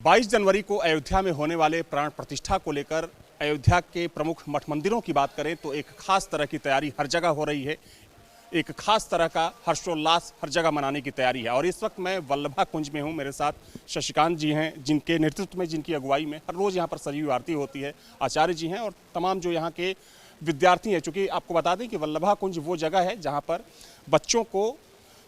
22 जनवरी को अयोध्या में होने वाले प्राण प्रतिष्ठा को लेकर अयोध्या के प्रमुख मठ मंदिरों की बात करें तो एक खास तरह की तैयारी हर जगह हो रही है। एक खास तरह का हर्षोल्लास हर जगह मनाने की तैयारी है। और इस वक्त मैं वल्लभा कुंज में हूं। मेरे साथ शशिकांत जी हैं, जिनके नेतृत्व में, जिनकी अगुवाई में हर रोज़ यहाँ पर सरयू आरती होती है। आचार्य जी हैं और तमाम जो यहाँ के विद्यार्थी हैं। चूँकि आपको बता दें कि वल्लभा कुंज वो जगह है जहाँ पर बच्चों को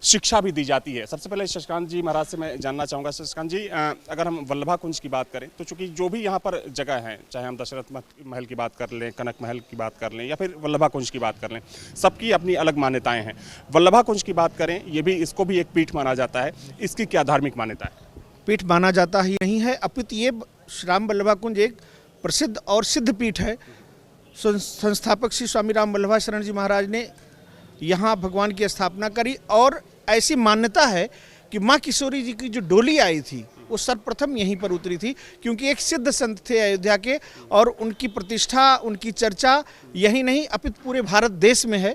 शिक्षा भी दी जाती है। सबसे पहले शशिकांत जी महाराज से मैं जानना चाहूँगा। शशिकांत जी, अगर हम वल्लभा कुंज की बात करें तो चूँकि जो भी यहाँ पर जगह है, चाहे हम दशरथ महल की बात कर लें, कनक महल की बात कर लें या फिर वल्लभा कुंज की बात कर लें, सबकी अपनी अलग मान्यताएं हैं। वल्लभा कुंज की बात करें, ये भी, इसको भी एक पीठ माना जाता है। इसकी क्या धार्मिक मान्यता है? पीठ माना जाता ही नहीं है, अपितु ये राम वल्लभा कुंज एक प्रसिद्ध और सिद्ध पीठ है। संस्थापक श्री स्वामी राम वल्लभा शरण जी महाराज ने यहाँ भगवान की स्थापना करी और ऐसी मान्यता है कि माँ किशोरी जी की जो डोली आई थी वो सर्वप्रथम यहीं पर उतरी थी, क्योंकि एक सिद्ध संत थे अयोध्या के और उनकी प्रतिष्ठा, उनकी चर्चा यही नहीं अपितु पूरे भारत देश में है।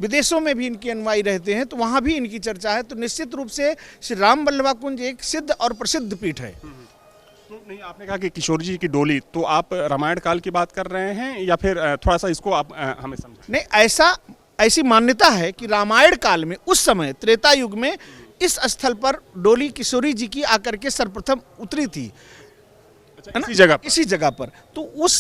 विदेशों में भी इनके अनुयायी रहते हैं तो वहाँ भी इनकी चर्चा है। तो निश्चित रूप से श्री राम वल्लभा कुंज एक सिद्ध और प्रसिद्ध पीठ है। तो नहीं, आपने कहा कि किशोर जी की डोली, तो आप रामायण काल की बात कर रहे हैं या फिर थोड़ा सा इसको आप हमें समझाएं? नहीं, ऐसी मान्यता है कि रामायण काल में उस समय त्रेता युग में इस स्थल पर डोली किशोरी जी की आकर के सर्वप्रथम उतरी थी। इसी जगह पर तो उस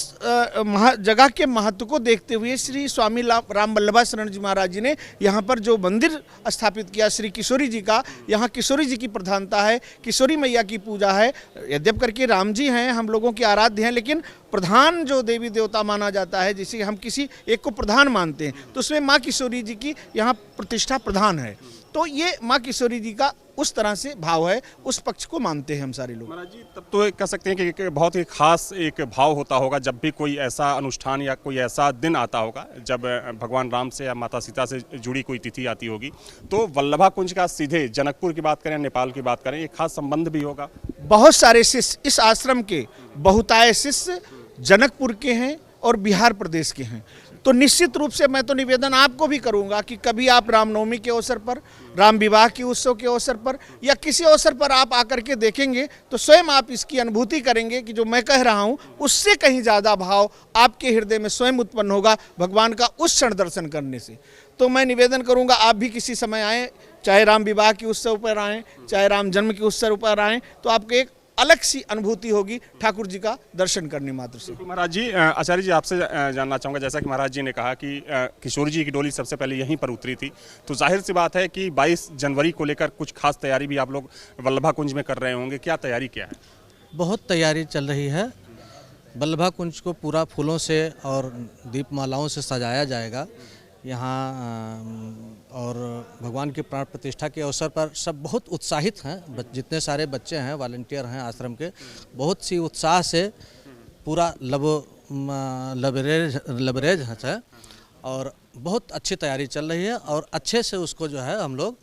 जगह के महत्व को देखते हुए श्री स्वामी राम वल्लभा शरण जी महाराज जी ने यहाँ पर जो मंदिर स्थापित किया श्री किशोरी जी का, यहाँ किशोरी जी की प्रधानता है, किशोरी मैया की पूजा है। यद्यप करके राम जी हैं, हम लोगों के आराध्य हैं, लेकिन प्रधान जो देवी देवता माना जाता है, जिसे हम किसी एक को प्रधान मानते हैं, तो उसमें माँ किशोरी जी की यहाँ प्रतिष्ठा प्रधान है। तो ये माँ किशोरी जी का उस तरह से भाव है, उस पक्ष को मानते हैं हम सारे लोग। महाराज जी, तब तो कह सकते हैं कि बहुत ही खास एक भाव होता होगा जब भी कोई ऐसा अनुष्ठान या कोई ऐसा दिन आता होगा जब भगवान राम से या माता सीता से जुड़ी कोई तिथि आती होगी, तो वल्लभा कुंज का सीधे जनकपुर की बात करें, नेपाल की बात करें, एक खास संबंध भी होगा। बहुत सारे शिष्य इस आश्रम के, बहुतायत शिष्य जनकपुर के हैं और बिहार प्रदेश के हैं। तो निश्चित रूप से मैं तो निवेदन आपको भी करूंगा कि कभी आप रामनवमी के अवसर पर, राम विवाह के उत्सव के अवसर पर या किसी अवसर पर आप आकर के देखेंगे तो स्वयं आप इसकी अनुभूति करेंगे कि जो मैं कह रहा हूं उससे कहीं ज़्यादा भाव आपके हृदय में स्वयं उत्पन्न होगा भगवान का उस क्षण दर्शन करने से। तो मैं निवेदन करूंगा आप भी किसी समय आएँ, चाहे राम विवाह के उत्सव पर आएँ, चाहे राम जन्म के उत्सव पर आएँ, तो आपको एक अलग सी अनुभूति होगी ठाकुर जी का दर्शन करने मात्र से। महाराज जी, आचार्य जी आपसे जानना चाहूँगा, जैसा कि महाराज जी ने कहा कि किशोर जी की डोली सबसे पहले यहीं पर उतरी थी, तो जाहिर सी बात है कि 22 जनवरी को लेकर कुछ खास तैयारी भी आप लोग वल्लभा कुंज में कर रहे होंगे। क्या तैयारी क्या है? बहुत तैयारी चल रही है। वल्लभा कुंज को पूरा फूलों से और दीपमालाओं से सजाया जाएगा यहाँ। और भगवान की प्राण प्रतिष्ठा के अवसर पर सब बहुत उत्साहित हैं। जितने सारे बच्चे हैं, वॉलंटियर हैं आश्रम के, बहुत सी उत्साह से पूरा लबरेज है और बहुत अच्छी तैयारी चल रही है और अच्छे से उसको जो है हम लोग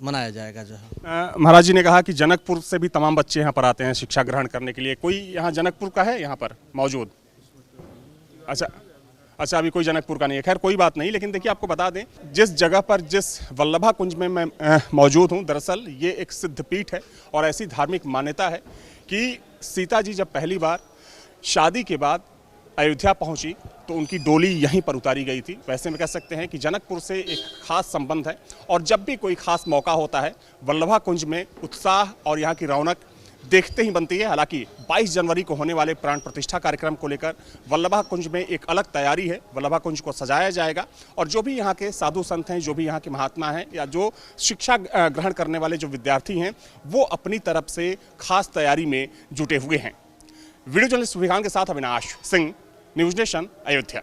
मनाया जाएगा। जो है महाराज जी ने कहा कि जनकपुर से भी तमाम बच्चे यहाँ पर आते हैं शिक्षा ग्रहण करने के लिए। कोई यहाँ जनकपुर का है यहाँ पर मौजूद? अच्छा, अभी कोई जनकपुर का नहीं है। खैर कोई बात नहीं, लेकिन देखिए आपको बता दें, जिस जगह पर, जिस वल्लभा कुंज में मैं मौजूद हूं, दरअसल ये एक सिद्ध पीठ है और ऐसी धार्मिक मान्यता है कि सीता जी जब पहली बार शादी के बाद अयोध्या पहुंची तो उनकी डोली यहीं पर उतारी गई थी। वैसे में कह सकते हैं कि जनकपुर से एक खास संबंध है और जब भी कोई खास मौका होता है वल्लभा कुंज में उत्साह और यहाँ की रौनक देखते ही बनती है। हालांकि 22 जनवरी को होने वाले प्राण प्रतिष्ठा कार्यक्रम को लेकर वल्लभा कुंज में एक अलग तैयारी है। वल्लभा कुंज को सजाया जाएगा और जो भी यहाँ के साधु संत हैं, जो भी यहाँ के महात्मा हैं या जो शिक्षा ग्रहण करने वाले जो विद्यार्थी हैं, वो अपनी तरफ से खास तैयारी में जुटे हुए हैं। वीडियो जर्नलिस्ट विभाग के साथ अविनाश सिंह, न्यूज़ नेशन, अयोध्या।